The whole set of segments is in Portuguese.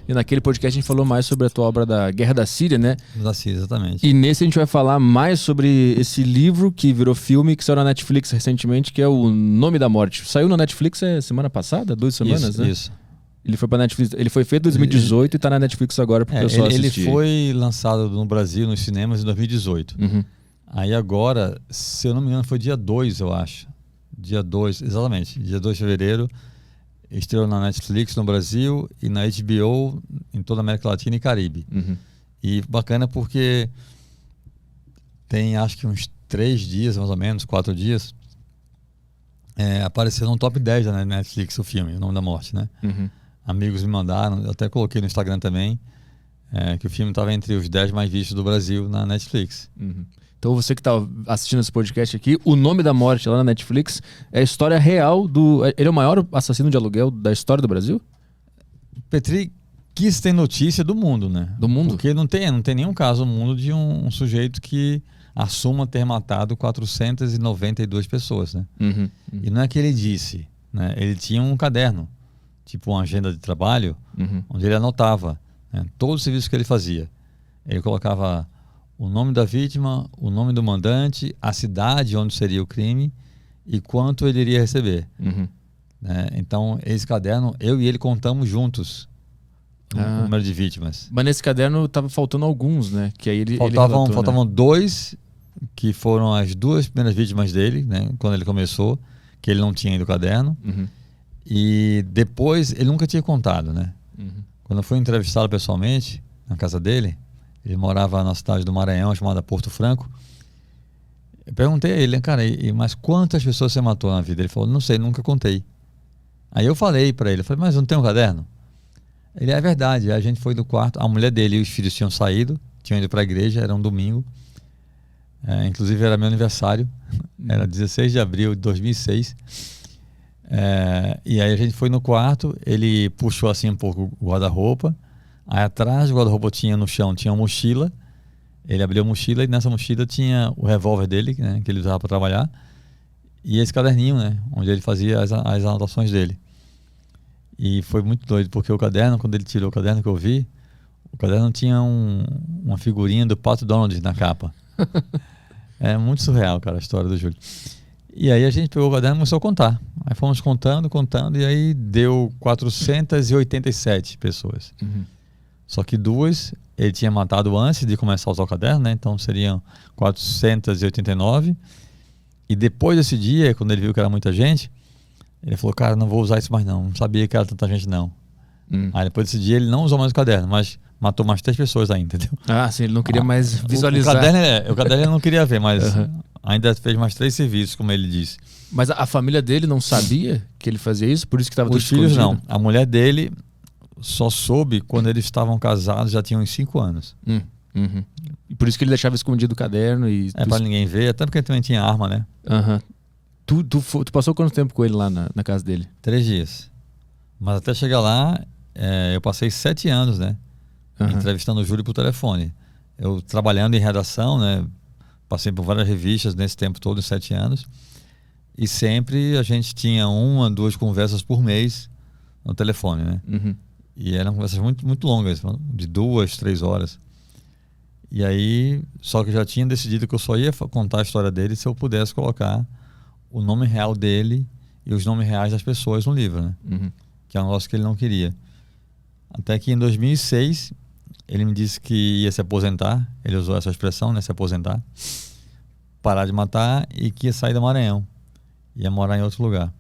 E naquele podcast a gente falou mais sobre a tua obra da Guerra da Síria, né? Da Síria, exatamente. E nesse a gente vai falar mais sobre esse livro que virou filme, que saiu na Netflix recentemente, que é O Nome da Morte. Saiu na Netflix semana passada? 2 semanas, isso, né? Isso. Ele foi pra Netflix. Ele foi feito em 2018 e tá na Netflix agora pro pessoal assistir. Ele foi lançado no Brasil, nos cinemas, em 2018. Aí agora, se eu não me engano, foi dia 2, eu acho. Dia 2, exatamente. Dia 2 de fevereiro. Estreou na Netflix no Brasil e na HBO em toda a América Latina e Caribe. E bacana porque tem, acho que uns 3 dias, mais ou menos, 4 dias, apareceu no top 10 da Netflix o filme, O Nome da Morte, né? Amigos me mandaram, eu até coloquei no Instagram também, que o filme estava entre os 10 mais vistos do Brasil na Netflix. Então você que está assistindo esse podcast aqui, O Nome da Morte lá na Netflix é a história real do... Ele é o maior assassino de aluguel da história do Brasil? Petri, que isso tem notícia do mundo, né? Do mundo? Porque não tem nenhum caso no mundo de um sujeito que assuma ter matado 492 pessoas, né? E não é que ele disse, né? Ele tinha um caderno, tipo uma agenda de trabalho, onde ele anotava, né, todos os serviços que ele fazia. Ele colocava o nome da vítima, o nome do mandante, a cidade onde seria o crime e quanto ele iria receber. Né? Então, esse caderno, eu e ele contamos juntos o número de vítimas. Mas nesse caderno tava faltando alguns, né? Que aí ele faltavam 2, que foram as 2 primeiras vítimas dele, né? Quando ele começou, que ele não tinha ainda o caderno. E depois, ele nunca tinha contado, né? Quando eu fui entrevistá-lo pessoalmente, na casa dele, ele morava na cidade do Maranhão, chamada Porto Franco. Eu perguntei a ele, cara, mas quantas pessoas você matou na vida? Ele falou, não sei, nunca contei. Aí eu falei pra ele, mas não tem um caderno? Ele, é verdade. Aí a gente foi do quarto, a mulher dele e os filhos tinham saído, tinham ido pra igreja, era um domingo. Inclusive era meu aniversário, era 16 de abril de 2006. E aí a gente foi no quarto, ele puxou assim um pouco o guarda-roupa. Aí atrás do guarda-roupa no chão tinha uma mochila. Ele abriu a mochila e nessa mochila tinha o revólver dele, né, que ele usava para trabalhar, e esse caderninho, né, onde ele fazia as anotações dele. E foi muito doido, porque o caderno, quando ele tirou o caderno que eu vi, o caderno tinha uma figurinha do Pato Donald na capa. É muito surreal, cara, a história do Júlio. E aí a gente pegou o caderno e começou a contar. Aí fomos contando, e aí deu 487 pessoas. Só que 2 ele tinha matado antes de começar a usar o caderno, né? Então seriam 489. E depois desse dia, quando ele viu que era muita gente, ele falou, cara, não vou usar isso mais não sabia que era tanta gente não. Aí depois desse dia ele não usou mais o caderno, mas matou mais 3 pessoas ainda, entendeu? Sim, ele não queria mais visualizar. O caderno ele não queria ver, mas ainda fez mais 3 serviços, como ele disse. Mas a família dele não sabia que ele fazia isso? Por isso que estava tudo escondido? Os filhos não. A mulher dele só soube quando eles estavam casados, já tinham uns 5 anos. E por isso que ele deixava escondido o caderno. Pra ninguém ver, até porque ele também tinha arma, né? Tu passou quanto tempo com ele lá na casa dele? 3 dias. Mas até chegar lá, eu passei 7 anos, né? Entrevistando o Júlio por telefone. Eu trabalhando em redação, né? Passei por várias revistas nesse tempo todo, 7 anos. E sempre a gente tinha 1 a 2 conversas por mês no telefone, né? E eram conversas muito, muito longas, de 2, 3 horas. E aí, só que eu já tinha decidido que eu só ia contar a história dele se eu pudesse colocar o nome real dele e os nomes reais das pessoas no livro, né? Que é um negócio que ele não queria. Até que em 2006, ele me disse que ia se aposentar, ele usou essa expressão, né? Se aposentar, parar de matar e que ia sair do Maranhão. Ia morar em outro lugar,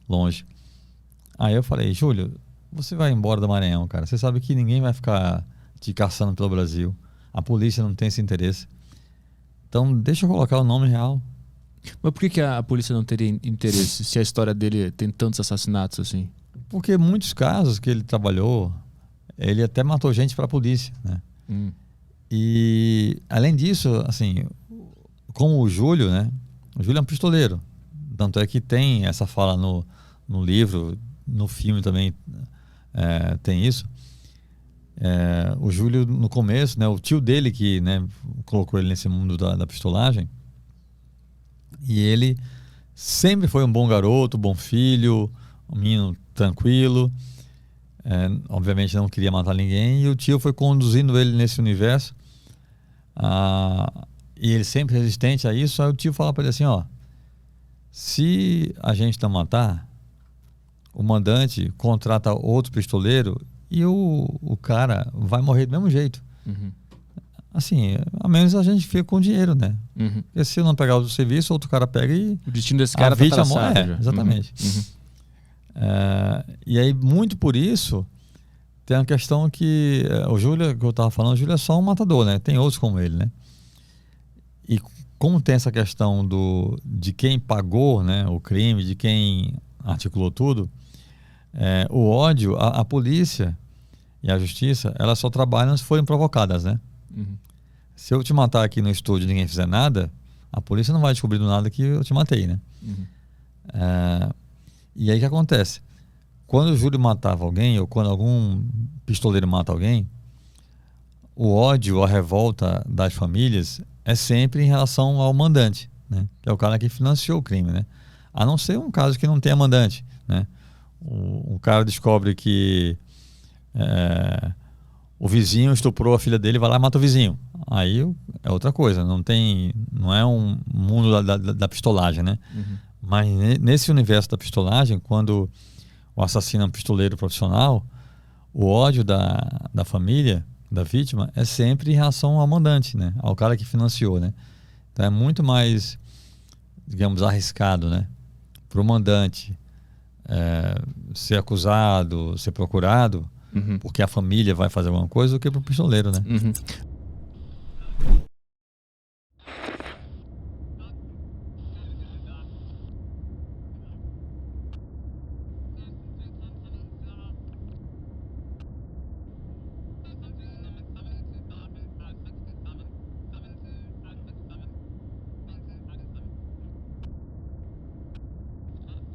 longe. Aí eu falei, Júlio, você vai embora do Maranhão, cara. Você sabe que ninguém vai ficar te caçando pelo Brasil. A polícia não tem esse interesse. Então, deixa eu colocar o nome real. Mas por que a polícia não teria interesse se a história dele tem tantos assassinatos assim? Porque muitos casos que ele trabalhou, ele até matou gente para a polícia, né? E, além disso, assim, como o Júlio, né? O Júlio é um pistoleiro. Tanto é que tem essa fala no livro, no filme também tem isso. O Júlio, no começo, né, o tio dele que, né, colocou ele nesse mundo da pistolagem, e ele sempre foi um bom garoto, bom filho, um menino tranquilo, obviamente não queria matar ninguém, e o tio foi conduzindo ele nesse universo, e ele sempre resistente a isso. Aí o tio fala para ele assim, ó, se a gente não matar, o mandante contrata outro pistoleiro e o cara vai morrer do mesmo jeito. Uhum. Assim, a menos a gente fica com dinheiro, né? Uhum. Porque se eu não pegar o serviço, outro cara pega e... O destino desse cara a vítima tá morre. traçado já. Exatamente. Uhum. E aí, muito por isso, tem a questão que o Júlio, que eu estava falando, o Júlio é só um matador, né? Tem outros como ele, né? E como tem essa questão de quem pagou, né, o crime, de quem articulou tudo, o ódio, a polícia e a justiça, elas só trabalham se forem provocadas, né? Uhum. Se eu te matar aqui no estúdio e ninguém fizer nada, a polícia não vai descobrir do nada que eu te matei, né? Uhum. E aí o que acontece? Quando o Júlio matava alguém, ou quando algum pistoleiro mata alguém, o ódio, a revolta das famílias é sempre em relação ao mandante, né? Que é o cara que financiou o crime, né? A não ser um caso que não tenha mandante, né? O cara descobre que o vizinho estuprou a filha dele, vai lá e mata o vizinho. Aí é outra coisa, não é um mundo da pistolagem, né? Uhum. Mas nesse universo da pistolagem, quando o assassino é um pistoleiro profissional, o ódio da família, da vítima, é sempre em relação ao mandante, né? Ao cara que financiou, né? Então é muito mais, digamos, arriscado, né? Para o mandante ser acusado, ser procurado, Uhum. porque a família vai fazer alguma coisa, do que para o pistoleiro, né? Uhum.